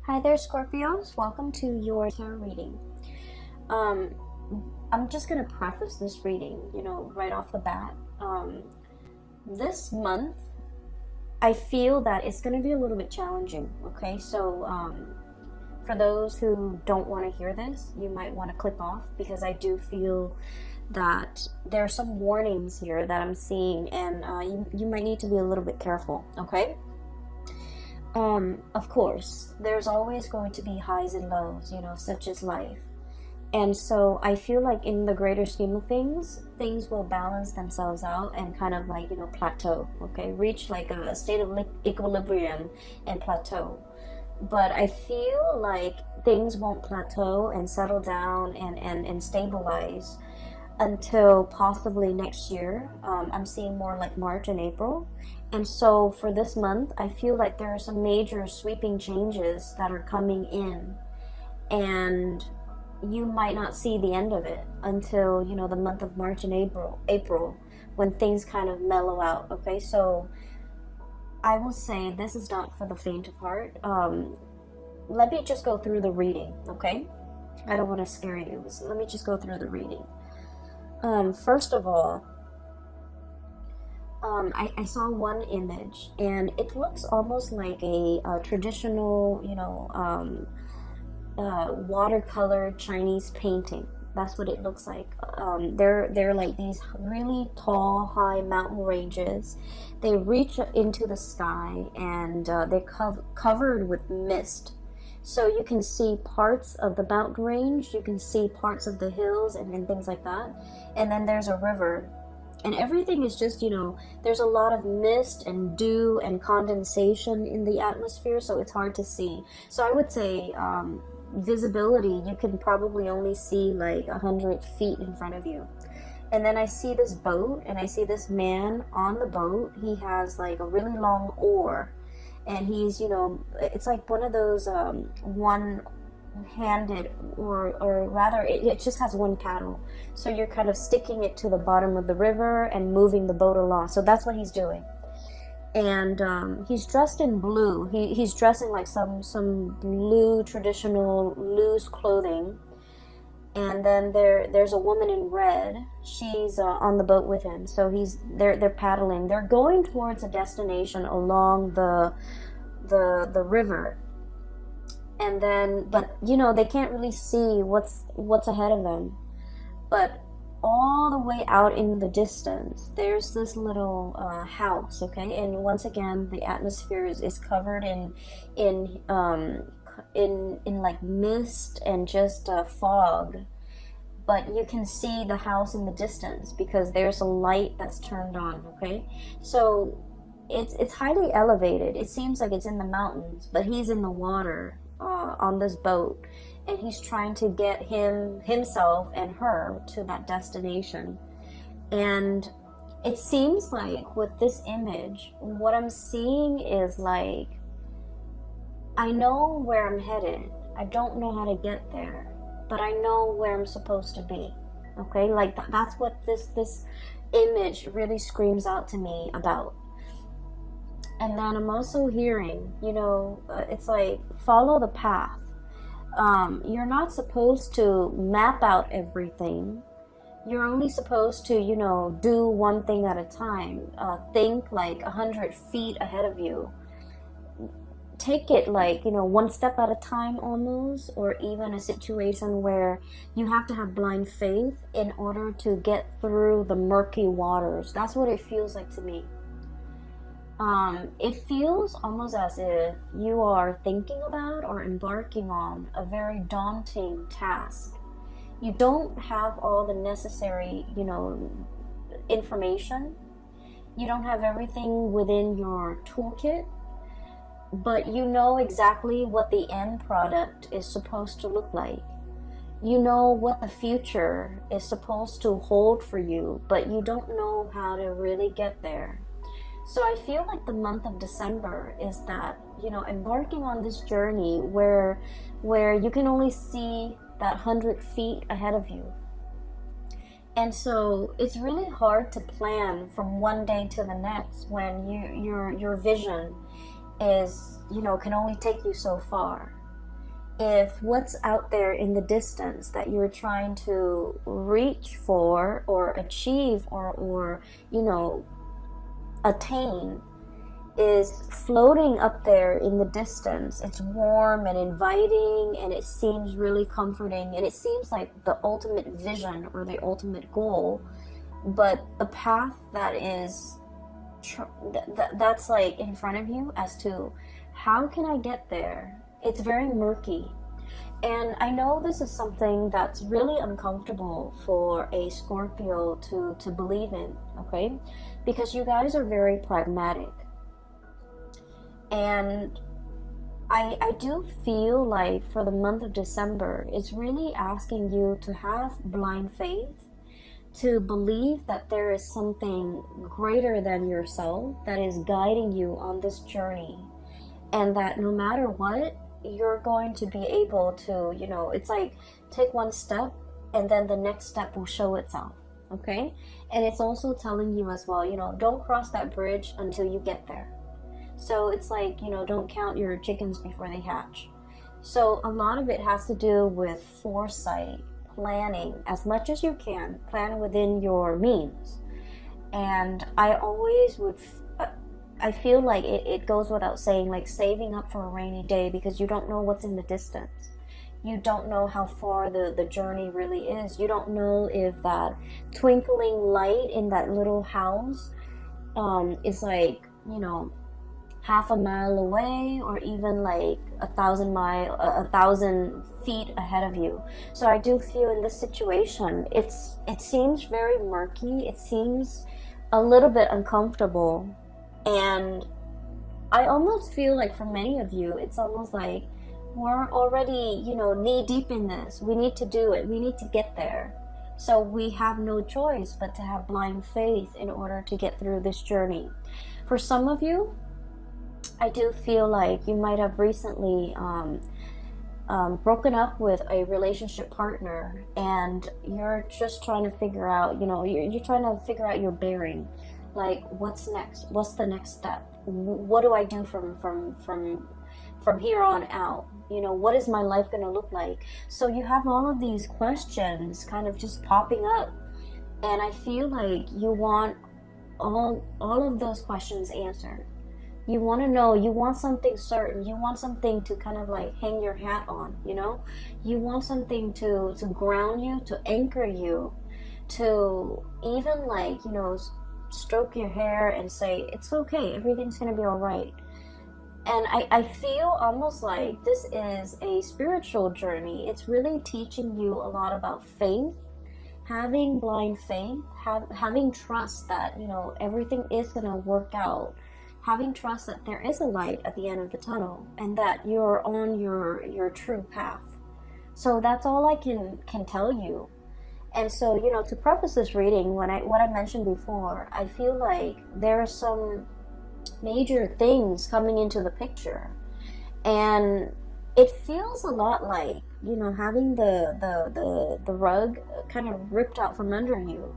Hi there, Scorpios. Welcome to your tarot reading. Um, I'm just going to preface this reading, right off the bat. This month, I feel that it's going to be a little bit challenging, okay? So, for those who don't want to hear this, you might want to click off because I do feel that there are some warnings here that I'm seeing, and you might need to be a little bit careful, okay? Of course, there's always going to be highs and lows, such as life. And so I feel like in the greater scheme of things, things will balance themselves out and kind of like, plateau, okay? Reach like a state of equilibrium and plateau. But I feel like things won't plateau and settle down and stabilize until possibly next year. I'm seeing more like March and April. And so for this month, I feel like there are some major sweeping changes that are coming in. And you might not see the end of it until, the month of March and April, when things kind of mellow out, okay? So I will say this is not for the faint of heart. Let me just go through the reading, okay? I don't want to scare you. So let me just go through the reading. First of all, I saw one image, and it looks almost like a traditional, watercolor Chinese painting. That's what it looks like. They're like these really tall, high mountain ranges. They reach into the sky, and they're covered with mist. So you can see parts of the mountain range, you can see parts of the hills and things like that. And then there's a river. And everything is just, there's a lot of mist and dew and condensation in the atmosphere, so it's hard to see. So I would say visibility, you can probably only see like 100 feet in front of you. And then I see this boat, and I see this man on the boat. He has like a really long oar. And he's, it's like one of those one-handed, or rather, it just has one paddle. So you're kind of sticking it to the bottom of the river and moving the boat along. So that's what he's doing. And he's dressed in blue. He's dressing like some blue traditional loose clothing. And then there's a woman in red. She's on the boat with him. So they're paddling. They're going towards a destination along the river. And then, but they can't really see what's ahead of them. But all the way out in the distance, there's this little house. Okay, and once again, the atmosphere is covered in like mist and just fog, but you can see the house in the distance because there's a light that's turned on. Okay, so it's highly elevated. It seems like it's in the mountains, but he's in the water on this boat, and he's trying to get himself and her to that destination. And it seems like with this image, what I'm seeing is like, I know where I'm headed. I don't know how to get there, but I know where I'm supposed to be. Okay, like that's what this image really screams out to me about. And then I'm also hearing, it's like follow the path. You're not supposed to map out everything. You're only supposed to, do one thing at a time. Think like 100 feet ahead of you. Take it like, one step at a time almost, or even a situation where you have to have blind faith in order to get through the murky waters. That's what it feels like to me. It feels almost as if you are thinking about or embarking on a very daunting task. You don't have all the necessary, information. You don't have everything within your toolkit, but you know exactly what the end product is supposed to look like. You know what the future is supposed to hold for you, but you don't know how to really get there. So I feel like the month of December is that, embarking on this journey where you can only see that 100 feet ahead of you. And so it's really hard to plan from one day to the next when your vision is, can only take you so far. if what's out there in the distance that you're trying to reach for or achieve or you know, attain is floating up there in the distance, it's warm and inviting and it seems really comforting and it seems like the ultimate vision or the ultimate goal, but the path that is that's like in front of you as to how can I get there, it's very murky. And I know this is something that's really uncomfortable for a Scorpio to believe in, okay? Because you guys are very pragmatic. And I do feel like for the month of December, it's really asking you to have blind faith, to believe that there is something greater than yourself that is guiding you on this journey. And that no matter what, you're going to be able to, you know, it's like take one step and then the next step will show itself, okay? And it's also telling you as well, you know, don't cross that bridge until you get there. So it's like, you know, don't count your chickens before they hatch. So a lot of it has to do with foresight, planning as much as you can, plan within your means. And I always would I feel like it goes without saying, like saving up for a rainy day, because you don't know what's in the distance. You don't know how far the journey really is. You don't know if that twinkling light in that little house is like, you know, half a mile away or even like 1,000 feet ahead of you. So I do feel in this situation, it seems very murky. It seems a little bit uncomfortable. And I almost feel like for many of you, it's almost like we're already, you know, knee deep in this. We need to do it. We need to get there. So we have no choice but to have blind faith in order to get through this journey. For some of you, I do feel like you might have recently broken up with a relationship partner and you're just trying to figure out, you know, you're trying to figure out your bearing. Like, what's next? What's the next step? What do I do from here on out? You know, what is my life going to look like? So you have all of these questions kind of just popping up. And I feel like you want all of those questions answered. You want to know, you want something certain, you want something to kind of like hang your hat on, you know? You want something to ground you, to anchor you, to even like, you know, stroke your hair and say, it's okay, everything's going to be all right. And I feel almost like this is a spiritual journey. It's really teaching you a lot about faith, having blind faith, having trust that, you know, everything is going to work out, having trust that there is a light at the end of the tunnel and that you're on your true path. So that's all I can tell you. And so, you know, to preface this reading, what I mentioned before, I feel like there are some major things coming into the picture. And it feels a lot like, you know, having the rug kind of ripped out from under you.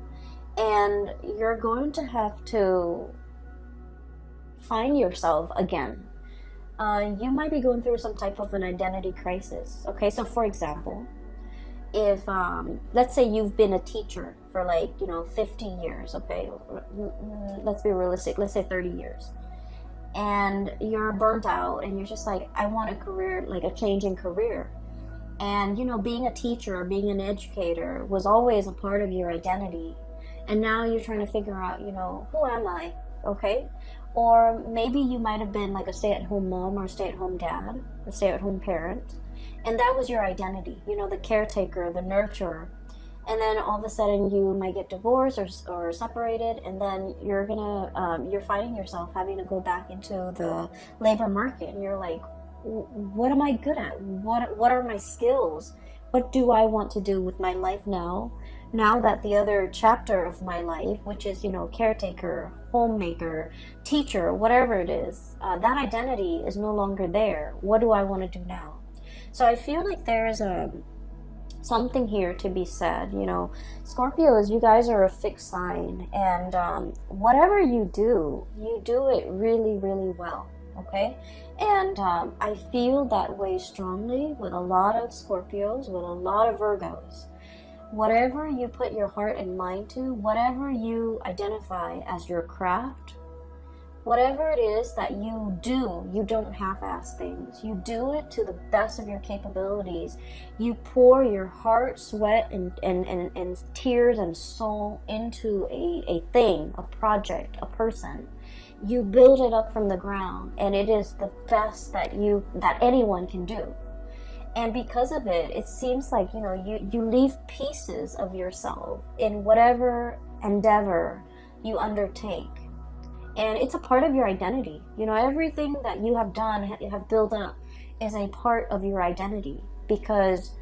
And you're going to have to find yourself again. You might be going through some type of an identity crisis. Okay, so for example, if let's say you've been a teacher for like, you know, 50 years, okay, let's be realistic, let's say 30 years, and you're burnt out and you're just like, I want a career, like a change in career. And, you know, being a teacher, being an educator was always a part of your identity. And now you're trying to figure out, you know, who am I? Okay. Or maybe you might have been like a stay-at-home mom or a stay-at-home dad, a stay-at-home parent. And that was your identity, you know, the caretaker, the nurturer. And then all of a sudden you might get divorced or separated, and then you're finding yourself having to go back into the labor market. And you're like, what am I good at? What are my skills? What do I want to do with my life now? Now that the other chapter of my life, which is, you know, caretaker, homemaker, teacher, whatever it is, that identity is no longer there. What do I want to do now? So I feel like there's something here to be said. You know, Scorpios, you guys are a fixed sign, and whatever you do it really, really well. okay? And I feel that way strongly with a lot of Scorpios, with a lot of Virgos. Whatever you put your heart and mind to, whatever you identify as your craft, whatever it is that you do, you don't half-ass things. You do it to the best of your capabilities. You pour your heart, sweat, and tears and soul into a thing, a project, a person. You build it up from the ground, and it is the best that anyone can do. And because of it, it seems like, you leave pieces of yourself in whatever endeavor you undertake. And it's a part of your identity. Everything that you have done, you have built up, is a part of your identity, because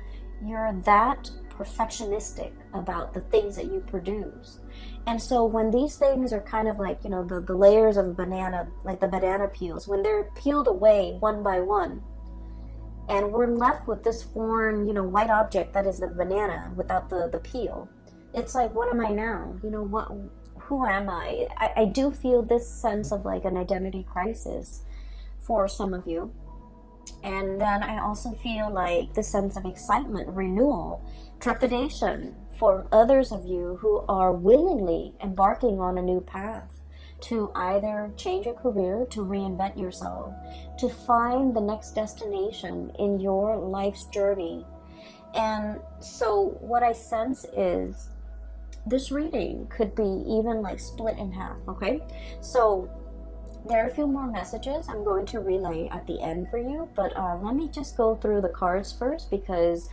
you're that perfectionistic about the things that you produce. And so when these things are kind of like, the layers of a banana, like the banana peels, when they're peeled away one by one, and we're left with this foreign, white object that is the banana without the peel, it's like, what am I now? Who am I? I do feel this sense of like an identity crisis for some of you. And then I also feel like this sense of excitement, renewal, trepidation for others of you who are willingly embarking on a new path to either change your career, to reinvent yourself, to find the next destination in your life's journey. And so what I sense is this reading could be even like split in half, okay? So there are a few more messages I'm going to relay at the end for you, but let me just go through the cards first, because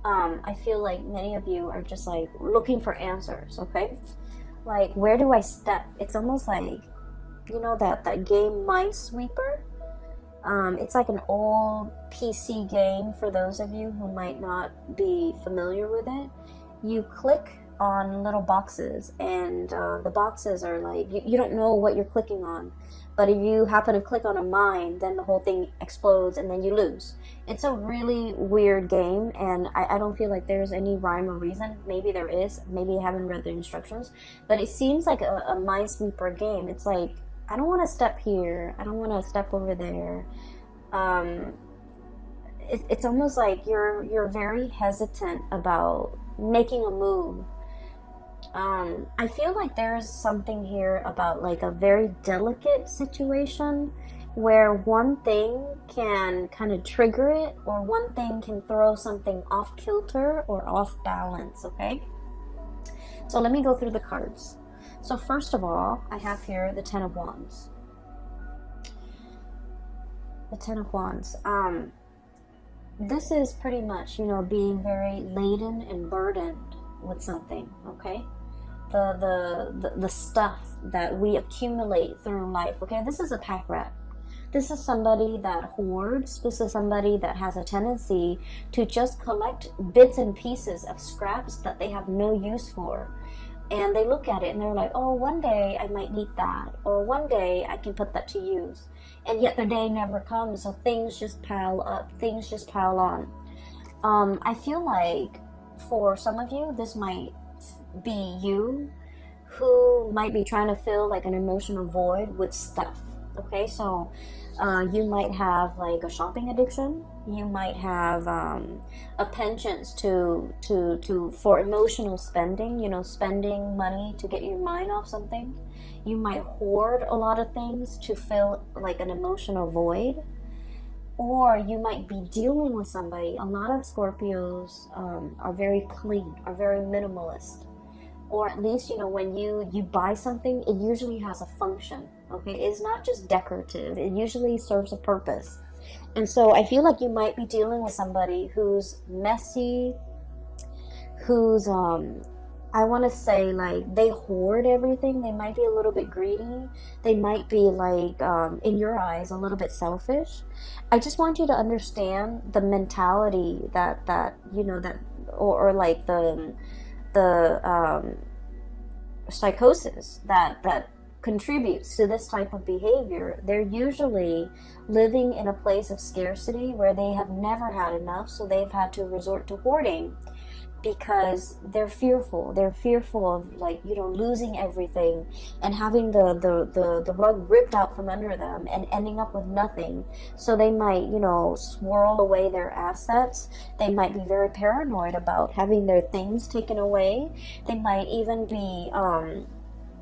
I feel like many of you are just like looking for answers, okay? Like, where do I step? It's almost like, that game Minesweeper. It's like an old PC game for those of you who might not be familiar with it. You click on little boxes, and the boxes are like, you don't know what you're clicking on, but if you happen to click on a mine, then the whole thing explodes and then you lose. It's a really weird game, and I don't feel like there's any rhyme or reason. Maybe there is, maybe I haven't read the instructions, but it seems like a Minesweeper game. It's like, I don't want to step here, I don't want to step over there. It's almost like you're very hesitant about making a move. I feel like there's something here about like a very delicate situation where one thing can kind of trigger it, or one thing can throw something off kilter or off balance, okay? So let me go through the cards. So first of all, I have here the Ten of Wands. The Ten of Wands. This is pretty much, being very laden and burdened with something, okay? The stuff that we accumulate through life, okay? This is a pack rat. This is somebody that hoards. This is somebody that has a tendency to just collect bits and pieces of scraps that they have no use for. And they look at it and they're like, oh, one day I might need that, or one day I can put that to use. And yet the day never comes, so things just pile up, things just pile on. I feel like for some of you, this might be you who might be trying to fill like an emotional void with stuff, okay? So you might have like a shopping addiction. You might have a penchant for emotional spending, spending money to get your mind off something. You might hoard a lot of things to fill like an emotional void. Or you might be dealing with somebody. A lot of Scorpios are very clean, are very minimalist. Or at least, when you buy something, it usually has a function, okay? It's not just decorative. It usually serves a purpose. And so I feel like you might be dealing with somebody who's messy, who's, I want to say, like, they hoard everything. They might be a little bit greedy. They might be, like, in your eyes, a little bit selfish. I just want you to understand the mentality that or like the psychosis that contributes to this type of behavior. They're usually living in a place of scarcity where they have never had enough, so they've had to resort to hoarding. because they're fearful. They're fearful of, like, you know, losing everything and having the rug ripped out from under them and ending up with nothing. So they might, you know, swirl away their assets. They might be very paranoid about having their things taken away. They might even be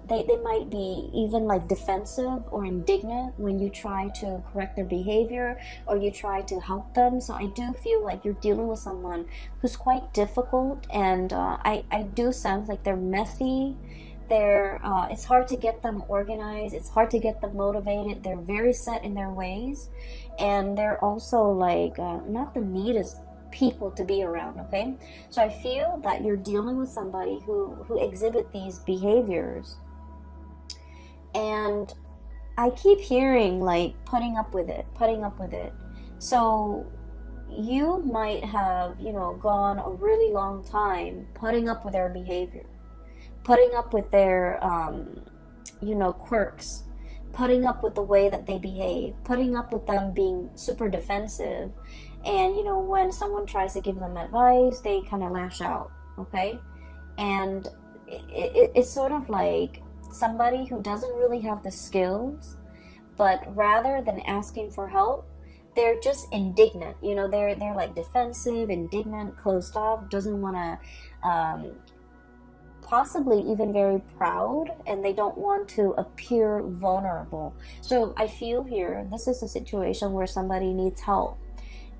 they might be even like defensive or indignant when you try to correct their behavior or you try to help them. So I do feel like you're dealing with someone who's quite difficult, and I do sense like they're messy. It's hard to get them organized. It's hard to get them motivated. They're very set in their ways, and they're also like not the neatest people to be around. Okay, so I feel that you're dealing with somebody who exhibit these behaviors. And I keep hearing like putting up with it. So you might have, you know, gone a really long time putting up with their behavior, putting up with their, you know, quirks, putting up with the way that they behave, putting up with them being super defensive. And, you know, when someone tries to give them advice, they kind of lash out, okay? And it's sort of like somebody who doesn't really have the skills, but rather than asking for help, they're just indignant. You know, they're like defensive, indignant, closed off, doesn't want to, possibly even very proud, and they don't want to appear vulnerable. So I feel here, this is a situation where somebody needs help.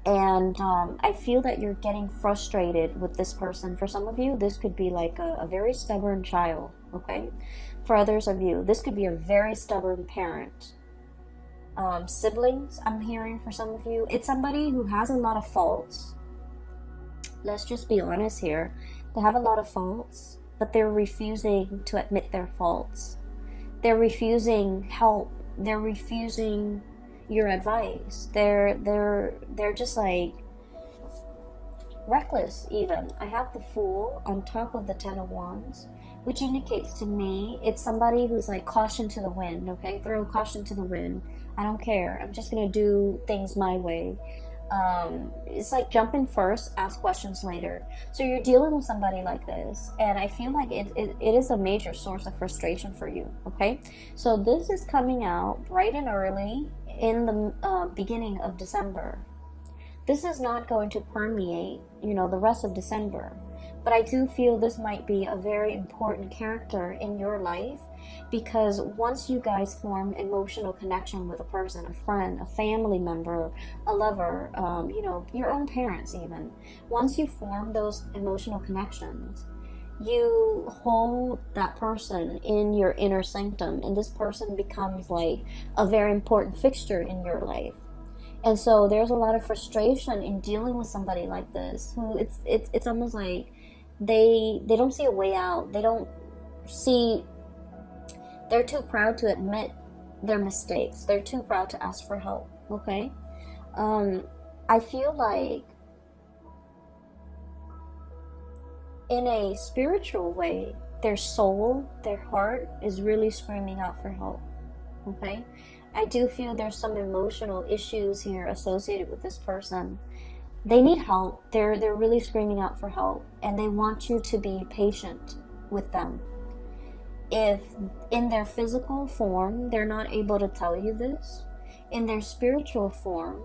And I feel that you're getting frustrated with this person. For some of you, this could be like a very stubborn child, okay? For others of you, this could be a very stubborn parent. Siblings, I'm hearing for some of you. It's somebody who has a lot of faults. Let's just be honest here. They have a lot of faults, but they're refusing to admit their faults. They're refusing help. They're refusing your advice. They're just like reckless even. I have the Fool on top of the Ten of Wands, which indicates to me it's somebody who's like caution to the wind, okay? Throw caution to the wind. I don't care. I'm just gonna do things my way. It's like jump in first, ask questions later. So you're dealing with somebody like this, and I feel like it is a major source of frustration for you, okay? So this is coming out bright and early in the beginning of December. This is not going to permeate, you know, the rest of December. But I do feel this might be a very important character in your life, because once you guys form emotional connection with a person, a friend, a family member, a lover, you know, your own parents even, once you form those emotional connections, you hold that person in your inner sanctum, and this person becomes like a very important fixture in your life. And so there's a lot of frustration in dealing with somebody like this, who it's almost like they don't see a way out. They don't see, they're too proud to admit their mistakes. They're too proud to ask for help, okay? I feel like in a spiritual way, their soul, their heart is really screaming out for help, okay? I do feel there's some emotional issues here associated with this person. They need help. They're really screaming out for help, and they want you to be patient with them. If in their physical form they're not able to tell you this, in their spiritual form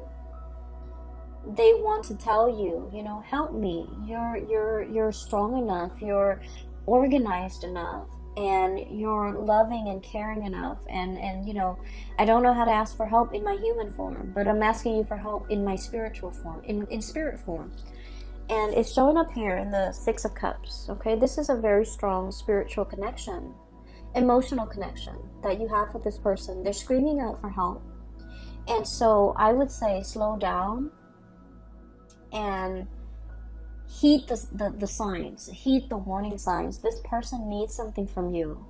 they want to tell you, you know, help me. You're strong enough. You're organized enough. And you're loving and caring enough, and you know, I don't know how to ask for help in my human form, but I'm asking you for help in my spiritual form, in spirit form. And it's showing up here in the Six of Cups, okay? This is a very strong spiritual connection, emotional connection that you have with this person. They're screaming out for help. And so I would say slow down and heed the signs, heed the warning signs. This person needs something from you.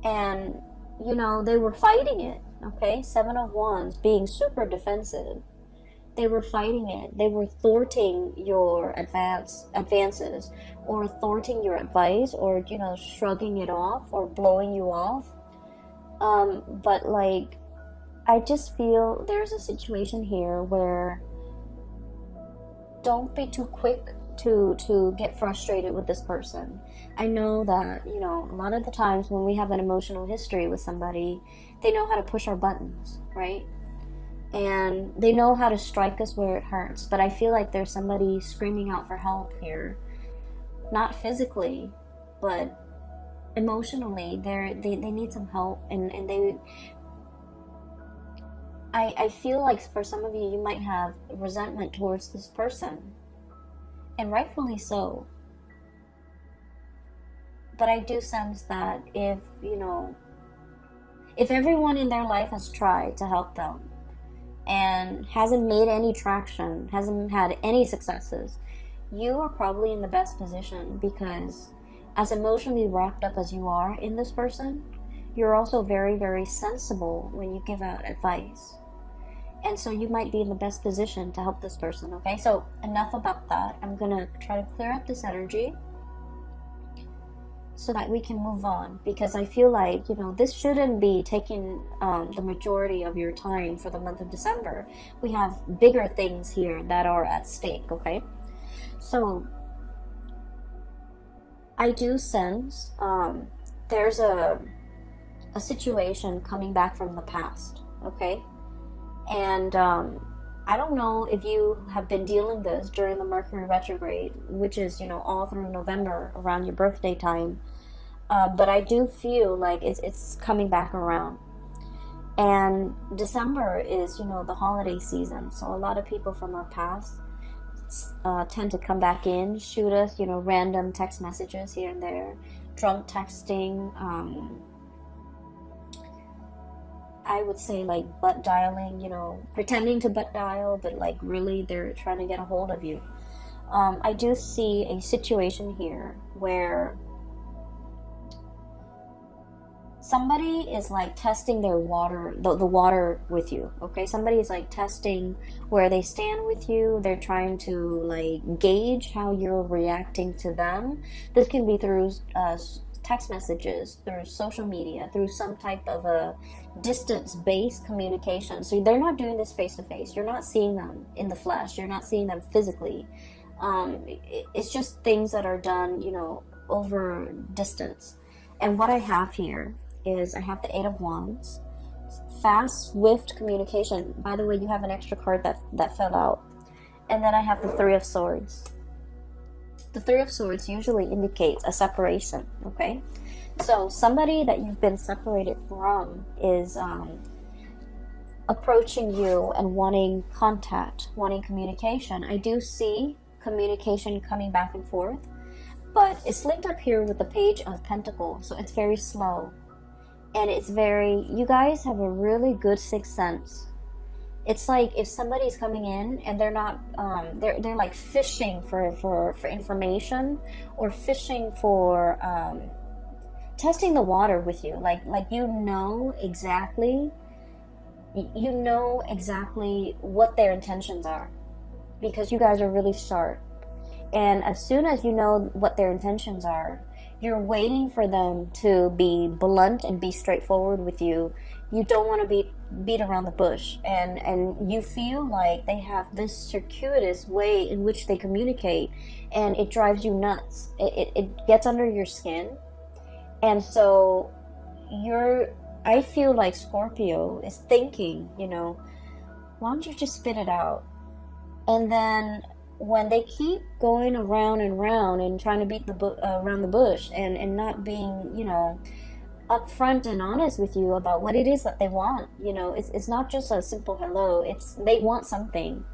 And, you know, they were fighting it, okay? Seven of Wands, being super defensive. They were fighting it. They were thwarting your advances, or thwarting your advice, or, you know, shrugging it off, or blowing you off. But, like, I just feel there's a situation here where don't be too quick to get frustrated with this person. I know that, you know, a lot of the times when we have an emotional history with somebody, they know how to push our buttons, right? And they know how to strike us where it hurts. But I feel like there's somebody screaming out for help here, not physically, but emotionally. They need some help, and I feel like for some of you, you might have resentment towards this person, and rightfully so. But I do sense that if, you know, if everyone in their life has tried to help them and hasn't made any traction, hasn't had any successes, you are probably in the best position, because as emotionally wrapped up as you are in this person, you're also very, very sensible when you give out advice. And so you might be in the best position to help this person, okay? So enough about that. I'm going to try to clear up this energy so that we can move on, because I feel like, you know, this shouldn't be taking the majority of your time for the month of December. We have bigger things here that are at stake, okay? So I do sense there's a situation coming back from the past, okay? And I don't know if you have been dealing this during the Mercury retrograde, which is, you know, all through November around your birthday time. But I do feel like it's coming back around. And December is, you know, the holiday season. So a lot of people from our past tend to come back in, shoot us, you know, random text messages here and there, drunk texting, I would say like butt dialing, you know, pretending to butt dial, but like really they're trying to get a hold of you. I do see a situation here where somebody is like testing their water, the water with you, okay? Somebody is like testing where they stand with you. They're trying to like gauge how you're reacting to them. This can be through text messages, through social media, through some type of a distance-based communication. So they're not doing this face-to-face. You're not seeing them in the flesh. You're not seeing them physically. It's just things that are done, you know, over distance. And what I have here is I have the Eight of Wands. Fast, swift communication. By the way, you have an extra card that fell out. And then I have the Three of Swords. The Three of Swords usually indicates a separation, okay? So somebody that you've been separated from is approaching you and wanting contact, wanting communication. I do see communication coming back and forth, but it's linked up here with the Page of Pentacles, so it's very slow. And it's very, you guys have a really good sixth sense. It's like if somebody's coming in and they're not, they're like fishing for information, or fishing for testing the water with you. Like you know exactly what their intentions are, because you guys are really sharp. And as soon as you know what their intentions are, you're waiting for them to be blunt and be straightforward with you. You don't want to beat around the bush, and you feel like they have this circuitous way in which they communicate, and it drives you nuts. It gets under your skin. And so I feel like Scorpio is thinking, you know, why don't you just spit it out? And then when they keep going around and round and trying to beat around the bush, and not being, you know, upfront and honest with you about what it is that they want, you know, it's not just a simple hello. They want something.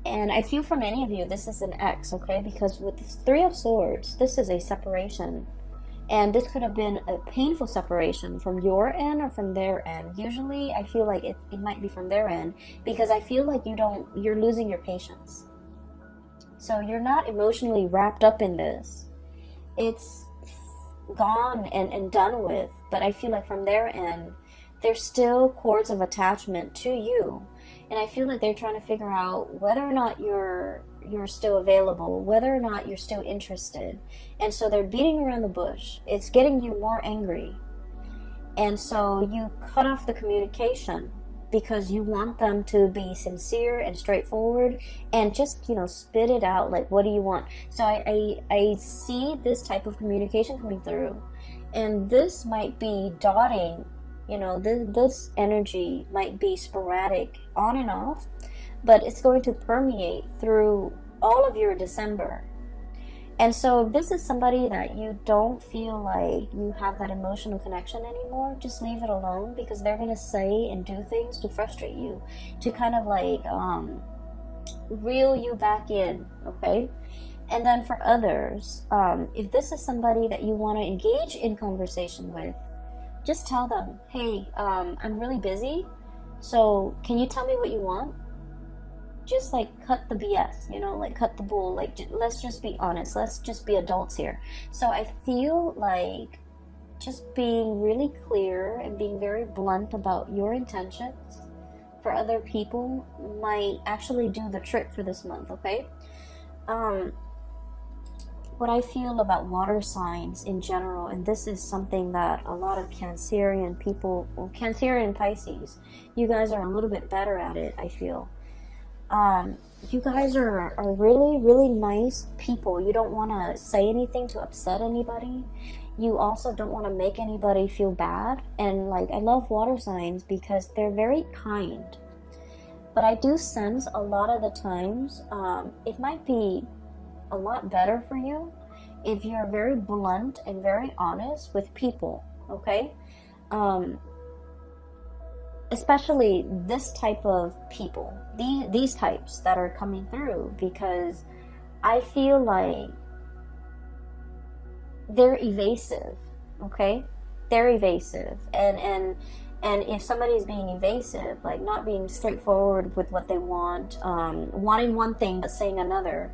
And I feel for many of you, this is an X, okay? Because with this Three of Swords, this is a separation. And this could have been a painful separation from your end or from their end. Usually, I feel like it might be from their end, because I feel like you're losing your patience. So you're not emotionally wrapped up in this. It's gone and done with. But I feel like from their end, there's still cords of attachment to you. And I feel like they're trying to figure out whether or not you're still available, whether or not you're still interested. And so they're beating around the bush. It's getting you more angry. And so you cut off the communication. because you want them to be sincere and straightforward and just, spit it out. Like, what do you want? So I see this type of communication coming through, and this might be dotting, this energy might be sporadic on and off, but it's going to permeate through all of your December. And so if this is somebody that you don't feel like you have that emotional connection anymore, just leave it alone, because they're going to say and do things to frustrate you, to kind of like reel you back in, okay? And then for others, if this is somebody that you want to engage in conversation with, just tell them, hey, I'm really busy, so can you tell me what you want? Just like cut the BS, like cut the bull. Like, let's just be honest. Let's just be adults here. So I feel like just being really clear and being very blunt about your intentions for other people might actually do the trick for this month, okay? What I feel about water signs in general, and this is something that a lot of Cancerian people, or Cancerian Pisces, you guys are a little bit better at it, I feel. You guys are really, really nice people. You don't want to say anything to upset anybody. You also don't want to make anybody feel bad. And like, I love water signs because they're very kind. But I do sense a lot of the times, it might be a lot better for you if you're very blunt and very honest with people, okay? Especially this type of people, these types that are coming through, because I feel like they're evasive, okay? They're evasive, and if somebody's being evasive, like not being straightforward with what they want, wanting one thing but saying another,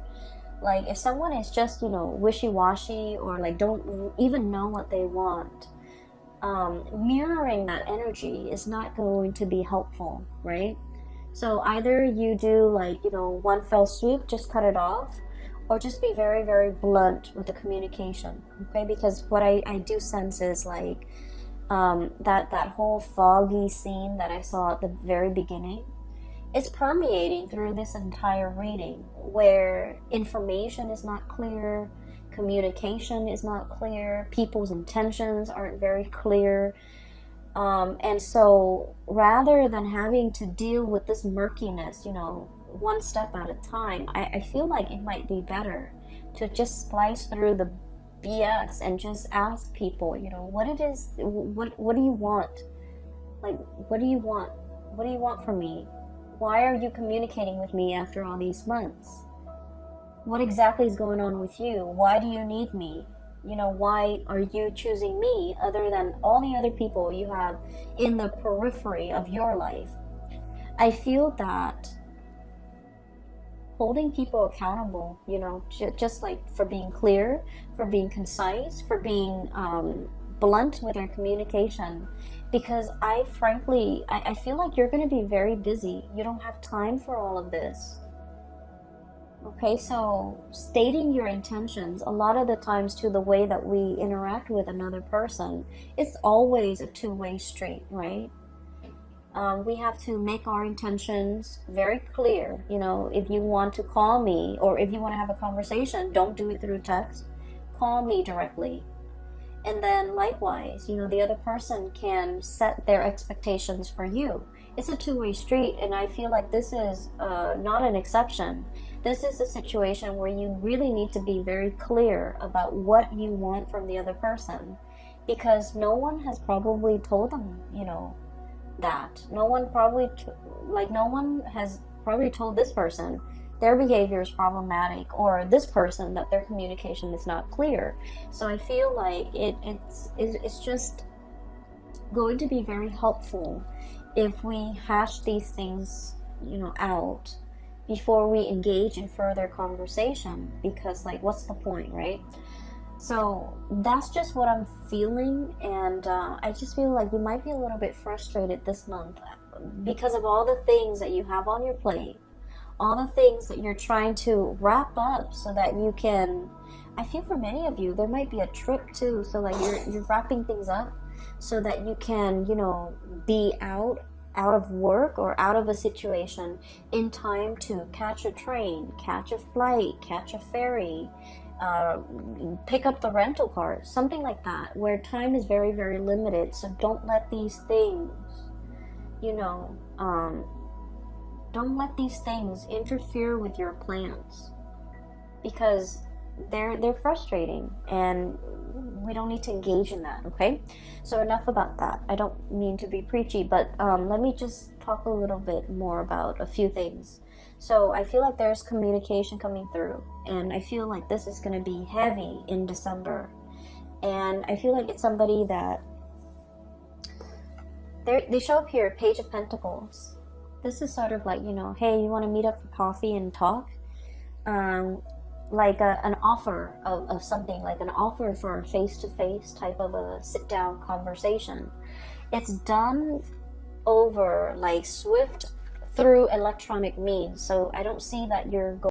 like if someone is just, wishy-washy, or like don't even know what they want, mirroring that energy is not going to be helpful, right? So either you do like, one fell swoop, just cut it off, or just be very, very blunt with the communication, okay? Because what I do sense is like that whole foggy scene that I saw at the very beginning, it's permeating through this entire reading, where information is not clear, communication is not clear, people's intentions aren't very clear, and so rather than having to deal with this murkiness, one step at a time, I feel like it might be better to just splice through the BS and just ask people, what it is, what do you want? Like, what do you want? What do you want from me? Why are you communicating with me after all these months? What exactly is going on with you? Why do you need me? Why are you choosing me other than all the other people you have in the periphery of your life? I feel that holding people accountable, just like for being clear, for being concise, for being blunt with their communication, because I feel like you're going to be very busy. You don't have time for all of this. Okay, so stating your intentions, a lot of the times to the way that we interact with another person, it's always a two-way street, right? We have to make our intentions very clear. If you want to call me, or if you want to have a conversation, don't do it through text. Call me directly. And then likewise, the other person can set their expectations for you. It's a two-way street, and I feel like this is not an exception. This is a situation where you really need to be very clear about what you want from the other person, because no one has probably told them, that. No one has probably told this person their behavior is problematic, or this person that their communication is not clear. So I feel like it's just going to be very helpful if we hash these things, out before we engage in further conversation, because like, what's the point, right? So that's just what I'm feeling, and I just feel like you might be a little bit frustrated this month because of all the things that you have on your plate, all the things that you're trying to wrap up so that you can, I feel for many of you, there might be a trip too, so like you're wrapping things up so that you can, be out out of work or out of a situation in time to catch a train, catch a flight, catch a ferry, pick up the rental car, something like that, where time is very, very limited. So don't let these things, you know, don't let these things interfere with your plans, because they're frustrating and we don't need to engage in that. Okay, so enough about that. I don't mean to be preachy, but let me just talk a little bit more about a few things. So I feel like there's communication coming through, and I feel like this is going to be heavy in December, and I feel like it's somebody that they show up here, Page of Pentacles. This is sort of like, you know, hey, you want to meet up for coffee and talk, like an offer of something, like an offer for a face-to-face type of a sit-down conversation. It's done over like swift through electronic means, so I don't see that you're going